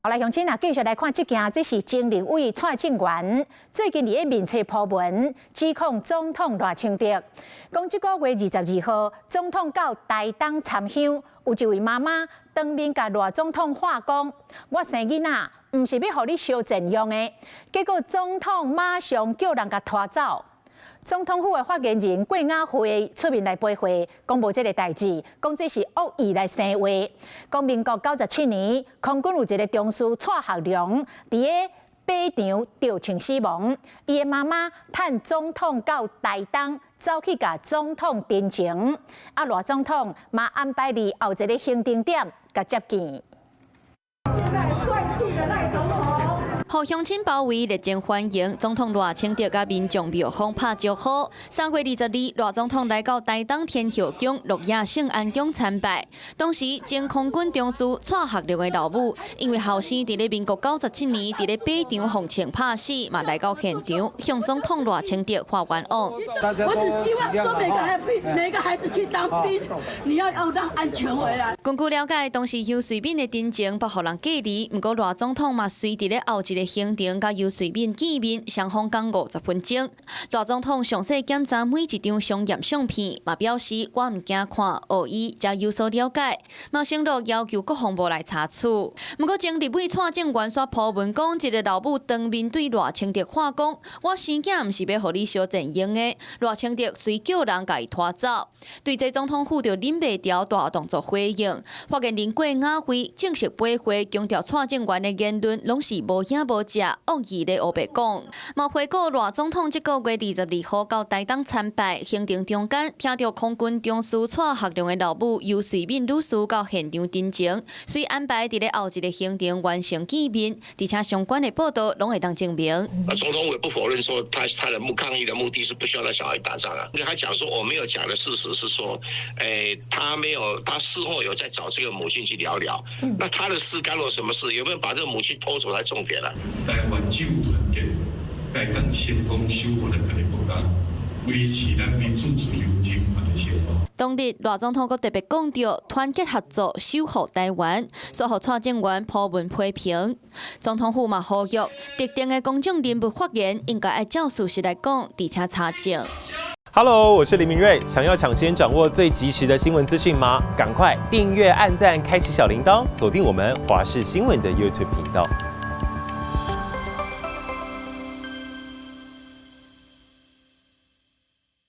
后来，乡亲啊，继续来看这件，这是前立委蔡正元最近伫面册铺文，指控总统赖清德，讲这个月22号，总统到台东参香，有一位妈妈当面甲赖总统话讲：“我生囡仔，唔是要互你烧钱用的。”结果总统马上叫人甲拖走。 总统府的发言人郭雅惠出面来赔会，讲无这个代志，讲这是恶意来生话。讲民国97年，空军有一个中士蔡学良，伫个靶场吊枪死亡。伊的妈妈趁总统到台东，走去甲总统တင်情。啊，赖总统嘛安排伫后一个行程点甲接见。 互乡亲包围，热情欢迎总统赖清德甲民众庙方拍招呼。3月22日，赖总统来到台东天后宫鹿野圣安宫参拜。当时前空军中士蔡学良的老母，因为后生伫咧民国97年伫咧靶场红枪拍死，嘛来到现场向总统赖清德发冤枉。我只希望说每个孩子去当兵，你要让安全回来。根据了解，当时游水敏的တင်情不互人隔离，不过赖总统嘛随伫咧后一个 行程甲游水敏见面，双方讲50分钟。赖总统详细检查每一张商业相片，嘛表示我唔惊看恶意，才有所了解。嘛承诺要求国防部来查处。不过前立委蔡正元煞铺文讲，一个老母当面对赖清德话讲：“我生囝唔是要互你烧钱用的。”赖清德随叫人甲伊拖走。对这总统府就忍袂住大动作回应。发言人郭雅惠正式赔会，强调蔡正元的言论拢是无影无 恶意咧，黑白讲，嘛回顾赖总统这个月22号到台东参拜，行程中间听到空军中士蔡学良的老母游水敏女士到现场တင်情，遂安排伫咧后一个行程完成见面，而且相关的报道拢会当证明。总统也不否认说他的抗议的目的是不希望让小孩打仗啊，因为他讲说我没有讲的事实是说，他没有，他事后有在找这个母亲去聊聊，那他的事干我什么事？有没有把这个母亲拖走才重点啊？ 台湾只有团结，才当协同守护咱个国家，维持咱民主自由人权的生活。当日，赖总统阁特别讲到团结合作，守护台湾，所互蔡正元铺文批评。总统府嘛呼吁特定的公众人物发言，应该按照事实来讲，而且查证。 Hello， 我是林明瑞。想要抢先掌握最及时的新闻资讯吗？赶快订阅、按赞、开启小铃铛，锁定我们华视新闻的 YouTube 频道。